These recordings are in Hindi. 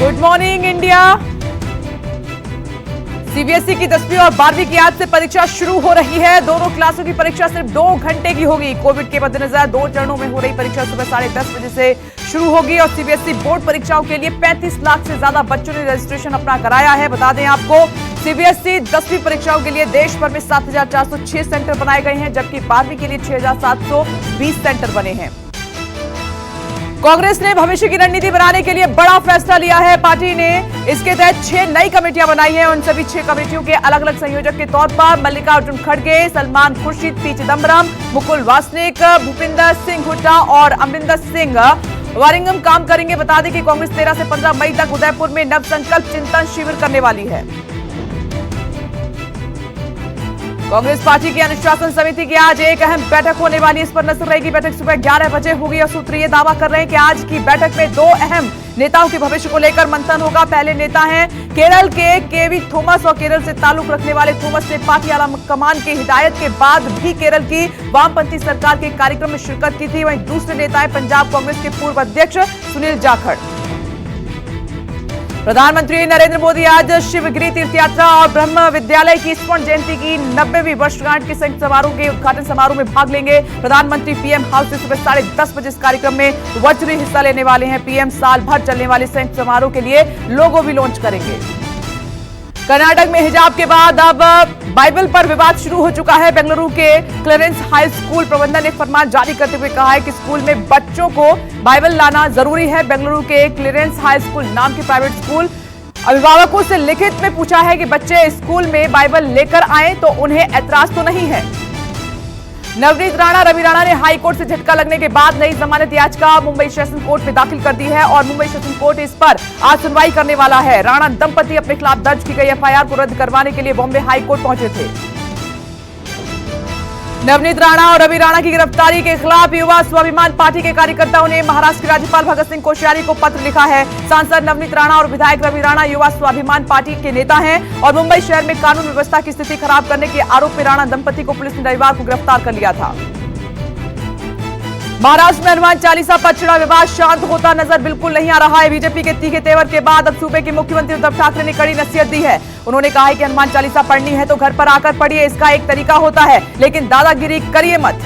Good morning India. सीबीएसई की 10वीं और 12वीं की आज से परीक्षा शुरू हो रही है। दोनों क्लासों की परीक्षा सिर्फ 2 घंटे की होगी। कोविड के मद्देनजर 2 चरणों में हो रही परीक्षा सुबह 10:30 बजे से शुरू होगी और सीबीएसई बोर्ड परीक्षाओं के लिए 35 लाख से ज्यादा बच्चों ने रजिस्ट्रेशन अपना कराया है। बता दें आपको, सीबीएसई 10वीं परीक्षाओं के लिए देश भर में 7,406 सेंटर बनाए गए हैं, जबकि 12वीं के लिए 6,720 सेंटर बने हैं। कांग्रेस ने भविष्य की रणनीति बनाने के लिए बड़ा फैसला लिया है। पार्टी ने इसके तहत 6 नई कमेटियां बनाई हैं। उन सभी 6 कमेटियों के अलग अलग संयोजक के तौर पर मल्लिकार्जुन खड़गे, सलमान खुर्शीद, पी चिदम्बरम, मुकुल वासनिक, भूपिंदर सिंह हुड्डा और अमरिंदर सिंह वारिंगम काम करेंगे। बता दें कि कांग्रेस 13 से 15 मई तक उदयपुर में नवसंकल्प चिंतन शिविर करने वाली है। कांग्रेस पार्टी की अनुशासन समिति की आज एक अहम बैठक होने वाली है। इस पर नजर रहेगी। बैठक सुबह 11 बजे होगी और सूत्र ये दावा कर रहे हैं कि आज की बैठक में 2 अहम नेताओं के भविष्य को लेकर मंथन होगा। पहले नेता हैं केरल के केवी थॉमस और केरल से ताल्लुक रखने वाले थॉमस ने पार्टी आला कमान की हिदायत के बाद भी केरल की वामपंथी सरकार के कार्यक्रम में शिरकत की थी। वहीं दूसरे नेता है पंजाब कांग्रेस के पूर्व अध्यक्ष सुनील जाखड़। प्रधानमंत्री नरेंद्र मोदी आज शिवगिरी तीर्थ यात्रा और ब्रह्म विद्यालय की स्वर्ण जयंती की 90वीं वर्षगांठ के संयुक्त समारोह के उद्घाटन समारोह में भाग लेंगे। प्रधानमंत्री पीएम हाउस से सुबह 10:30 बजे इस कार्यक्रम में वर्चुअली हिस्सा लेने वाले हैं। पीएम साल भर चलने वाले संयुक्त समारोह के लिए लोगो भी लॉन्च करेंगे। कर्नाटक में हिजाब के बाद अब बाइबल पर विवाद शुरू हो चुका है। बेंगलुरु के क्लेरेंस हाई स्कूल प्रबंधन ने फरमान जारी करते हुए कहा है कि स्कूल में बच्चों को बाइबल लाना जरूरी है। बेंगलुरु के क्लेरेंस हाई स्कूल नाम के प्राइवेट स्कूल अभिभावकों से लिखित में पूछा है कि बच्चे स्कूल में बाइबल लेकर आए तो उन्हें ऐतराज तो नहीं है। नवनीत राणा रवि राणा ने हाई कोर्ट से झटका लगने के बाद नई जमानत याचिका मुंबई सेशन कोर्ट में दाखिल कर दी है और मुंबई सेशन कोर्ट इस पर आज सुनवाई करने वाला है। राणा दंपति अपने खिलाफ दर्ज की गई एफआईआर को रद्द करवाने के लिए बॉम्बे हाई कोर्ट पहुंचे थे। नवनीत राणा और रवि राणा की गिरफ्तारी के खिलाफ युवा स्वाभिमान पार्टी के कार्यकर्ताओं ने महाराष्ट्र के राज्यपाल भगत सिंह कोश्यारी को पत्र लिखा है। सांसद नवनीत राणा और विधायक रवि राणा युवा स्वाभिमान पार्टी के नेता हैं और मुंबई शहर में कानून व्यवस्था की स्थिति खराब करने के आरोप में राणा दंपति को पुलिस ने रविवार को गिरफ्तार कर लिया था। महाराष्ट्र में हनुमान चालीसा पर छिड़ा विवाद शांत होता नजर बिल्कुल नहीं आ रहा है। बीजेपी के तीखे तेवर के बाद अब सूबे के मुख्यमंत्री उद्धव ठाकरे ने कड़ी नसीहत दी है। उन्होंने कहा है कि हनुमान चालीसा पढ़नी है तो घर पर आकर पढ़िए, इसका एक तरीका होता है, लेकिन दादागिरी करिए मत।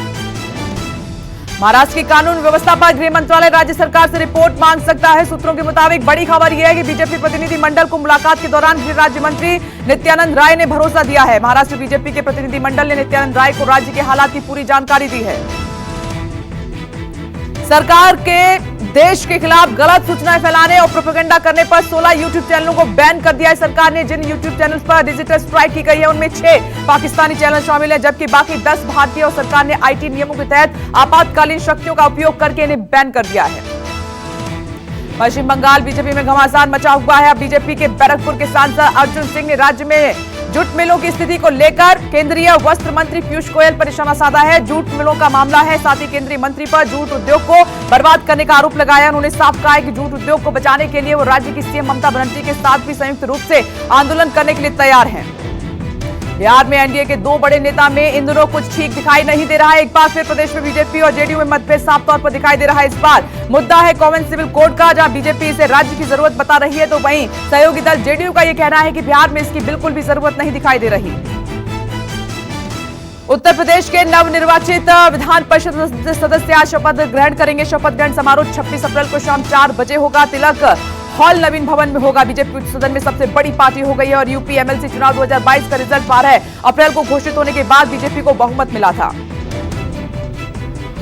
महाराष्ट्र की कानून व्यवस्था पर गृह मंत्रालय राज्य सरकार से रिपोर्ट मांग सकता है। सूत्रों के मुताबिक बड़ी खबर यह है कि बीजेपी प्रतिनिधि मंडल को मुलाकात के दौरान गृह राज्य मंत्री नित्यानंद राय ने भरोसा दिया है। महाराष्ट्र बीजेपी के प्रतिनिधि मंडल ने नित्यानंद राय को राज्य के हालात की पूरी जानकारी दी है। सरकार के देश के खिलाफ गलत सूचनाएं फैलाने और प्रोपेगेंडा करने पर 16 यूट्यूब चैनलों को बैन कर दिया है। सरकार ने जिन यूट्यूब चैनल्स पर डिजिटल स्ट्राइक की गई है उनमें 6 पाकिस्तानी चैनल शामिल हैं, जबकि बाकी 10 भारतीय और सरकार ने आईटी नियमों के तहत आपातकालीन शक्तियों का उपयोग करके इन्हें बैन कर दिया है। पश्चिम बंगाल बीजेपी में घमासान मचा हुआ है। बीजेपी के बैरकपुर के सांसद अर्जुन सिंह ने राज्य में जूट मिलों की स्थिति को लेकर केंद्रीय वस्त्र मंत्री पीयूष गोयल पर निशाना साधा है। जूट मिलों का मामला है, साथ ही केंद्रीय मंत्री पर जूट उद्योग को बर्बाद करने का आरोप लगाया। उन्होंने साफ कहा है कि जूट उद्योग को बचाने के लिए वो राज्य की सीएम ममता बनर्जी के साथ भी संयुक्त रूप से आंदोलन करने के लिए तैयार हैं। बिहार में एनडीए के 2 बड़े नेता में इन दिनों कुछ ठीक दिखाई नहीं दे रहा है। एक बार फिर प्रदेश में बीजेपी और जेडीयू में मतभेद साफ तौर पर दिखाई दे रहा है। इस बार मुद्दा है कॉमन सिविल कोड का, जहां बीजेपी इसे राज्य की जरूरत बता रही है तो वहीं सहयोगी दल जेडीयू का यह कहना है कि बिहार में इसकी बिल्कुल भी जरूरत नहीं दिखाई दे रही। उत्तर प्रदेश के नवनिर्वाचित विधान परिषद सदस्य आज शपथ ग्रहण करेंगे। शपथ ग्रहण समारोह 26 अप्रैल को शाम 4 बजे होगा। तिलक हॉल नवीन भवन में होगा। बीजेपी सदन में सबसे बड़ी पार्टी हो गई है और यूपी एमएलसी चुनाव 2022 का रिजल्ट 12 अप्रैल को घोषित होने के बाद बीजेपी को बहुमत मिला था।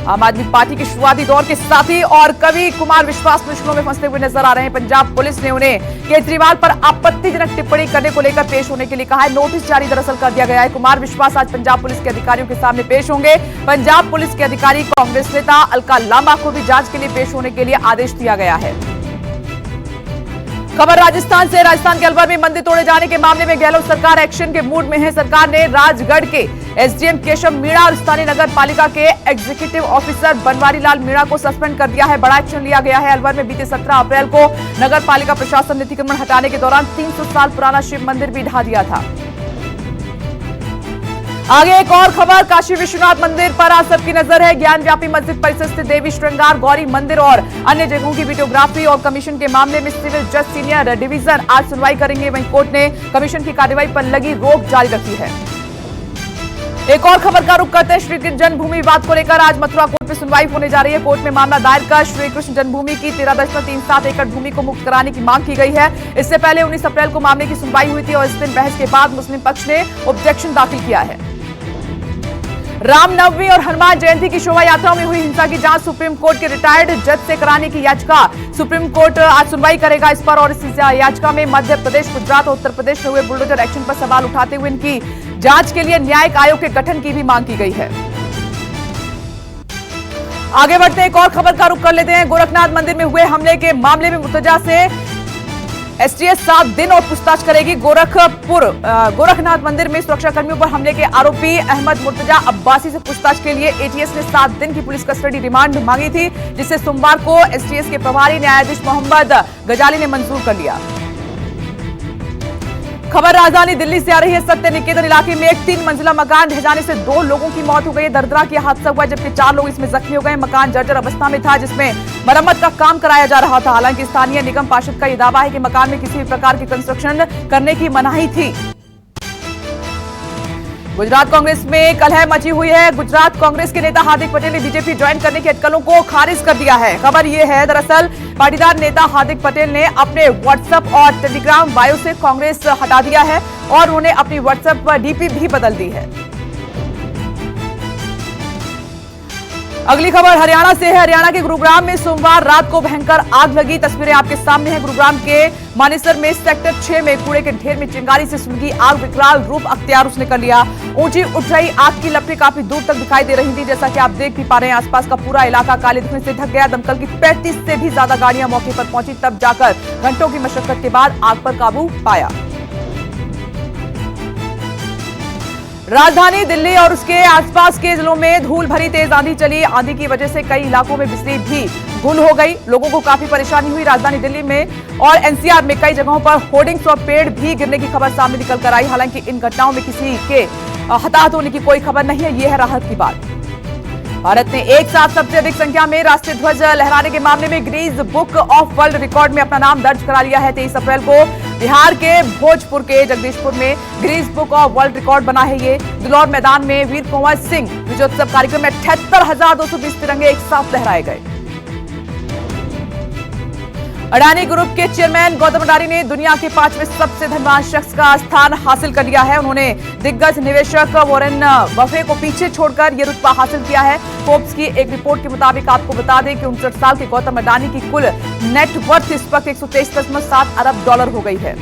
आम आदमी पार्टी के शुरुआती दौर के साथी और कवि कुमार विश्वास मुश्किलों में फंसते हुए नजर आ रहे हैं। पंजाब पुलिस ने उन्हें केजरीवाल पर आपत्तिजनक टिप्पणी करने को लेकर पेश होने के लिए कहा है। नोटिस जारी दरअसल कर दिया गया है। कुमार विश्वास आज पंजाब पुलिस के अधिकारियों के सामने पेश होंगे। पंजाब पुलिस के अधिकारी कांग्रेस नेता अलका लांबा को भी जांच के लिए पेश होने के लिए आदेश दिया गया है। खबर राजस्थान से। राजस्थान के अलवर में मंदिर तोड़े जाने के मामले में गहलोत सरकार एक्शन के मूड में है। सरकार ने राजगढ़ के एसडीएम केशव मीणा और स्थानीय नगर पालिका के एग्जीक्यूटिव ऑफिसर बनवारी लाल मीणा को सस्पेंड कर दिया है। बड़ा एक्शन लिया गया है। अलवर में बीते 17 अप्रैल को नगर पालिका प्रशासन ने अतिक्रमण हटाने के दौरान 300 साल पुराना शिव मंदिर भी ढा दिया था। आगे एक और खबर, काशी विश्वनाथ मंदिर पर आज सबकी नजर है। ज्ञान व्यापी मस्जिद परिसर स्थित देवी श्रृंगार गौरी मंदिर और अन्य जगहों की वीडियोग्राफी और कमीशन के मामले में सिविल जज सीनियर डिवीजन आज सुनवाई करेंगे। वहीं कोर्ट ने कमीशन की कार्रवाई पर लगी रोक जारी रखी है। एक और खबर का रुख करते हैं श्री कृष्ण जन्मभूमि विवाद को लेकर आज मथुरा कोर्ट में सुनवाई होने जा रही है। कोर्ट में मामला दायर कर श्री कृष्ण जन्मभूमि की 13.37 एकड़ भूमि को मुक्त कराने की मांग की गई है। इससे पहले 19 अप्रैल को मामले की सुनवाई हुई थी और इस दिन बहस के बाद मुस्लिम पक्ष ने ऑब्जेक्शन दाखिल किया है। रामनवमी और हनुमान जयंती की शोभा यात्रा में हुई हिंसा की जांच सुप्रीम कोर्ट के रिटायर्ड जज से कराने की याचिका सुप्रीम कोर्ट आज सुनवाई करेगा इस पर। और इस याचिका में मध्य प्रदेश, गुजरात और उत्तर प्रदेश में हुए बुलडोजर एक्शन पर सवाल उठाते हुए इनकी जांच के लिए न्यायिक आयोग के गठन की भी मांग की गई है। आगे बढ़ते हैं, एक और खबर का रुख कर लेते हैं। गोरखनाथ मंदिर में हुए हमले के मामले में मुर्तजा से एसटीएस 7 दिन और पूछताछ करेगी। गोरखनाथ मंदिर में सुरक्षाकर्मियों पर हमले के आरोपी अहमद मुर्तजा अब्बासी से पूछताछ के लिए एटीएस ने 7 दिन की पुलिस कस्टडी रिमांड मांगी थी, जिसे सोमवार को एसटीएस के प्रभारी न्यायाधीश मोहम्मद गजाली ने मंजूर कर लिया। खबर राजधानी दिल्ली से आ रही है। सत्य निकेतन इलाके में एक 3 मंजिला मकान ढह जाने से 2 लोगों की मौत हो गई। दर्दनाक यह हादसा हुआ जबकि 4 लोग इसमें जख्मी हो गए। मकान जर्जर अवस्था में था जिसमें मरम्मत का काम कराया जा रहा था। हालांकि स्थानीय निगम पार्षद का यह दावा है कि मकान में किसी भी प्रकार की कंस्ट्रक्शन करने की मनाही थी। गुजरात कांग्रेस में कलह मची हुई है। गुजरात कांग्रेस के नेता हार्दिक पटेल ने बीजेपी ज्वाइन करने की अटकलों को खारिज कर दिया है। खबर यह है, दरअसल पाटीदार नेता हार्दिक पटेल ने अपने व्हाट्सएप और टेलीग्राम बायो से कांग्रेस हटा दिया है और उन्होंने अपनी व्हाट्सएप पर डीपी भी बदल दी है। अगली खबर हरियाणा से है। हरियाणा के गुरुग्राम में सोमवार रात को भयंकर आग लगी। तस्वीरें आपके सामने हैं। गुरुग्राम के मानेसर में सेक्टर 6 में कूड़े के ढेर में चिंगारी से सुलगी आग विकराल रूप अख्तियार उसने कर लिया। ऊंची उठ रही आग की लपटें काफी दूर तक दिखाई दे रही थी। जैसा कि आप देख भी पा रहे हैं, आसपास का पूरा इलाका काले धुएं से ढक गया। दमकल की 35 से भी ज्यादा गाड़ियां मौके पर पहुंची, तब जाकर घंटों की मशक्कत के बाद आग पर काबू पाया। राजधानी दिल्ली और उसके आसपास के जिलों में धूल भरी तेज आंधी चली। आंधी की वजह से कई इलाकों में बिजली भी गुल हो गई। लोगों को काफी परेशानी हुई। राजधानी दिल्ली में और एनसीआर में कई जगहों पर होर्डिंग्स और पेड़ भी गिरने की खबर सामने निकल कर आई। हालांकि इन घटनाओं में किसी के हताहत होने की कोई खबर नहीं है। यह है राहत की बात। भारत ने एक साथ सबसे अधिक संख्या में राष्ट्रीय ध्वज लहराने के मामले में Guinness book of world record में अपना नाम दर्ज करा लिया है। 23 अप्रैल को बिहार के भोजपुर के जगदीशपुर में Guinness book of world record बना है। ये बिलौर मैदान में वीर कुंवर सिंह विजयोत्सव कार्यक्रम में 78,220 तिरंगे एक साथ लहराए गए। अडानी ग्रुप के चेयरमैन गौतम अडानी ने दुनिया के 5वें सबसे धनवान शख्स का स्थान हासिल कर लिया है। उन्होंने दिग्गज निवेशक वॉरेन बफे को पीछे छोड़कर यह रुतबा हासिल किया है। फोर्ब्स की एक रिपोर्ट के मुताबिक आपको बता दें कि 59 साल के गौतम अडानी की कुल नेटवर्थ इस वक्त $123.7 अरब हो गई है।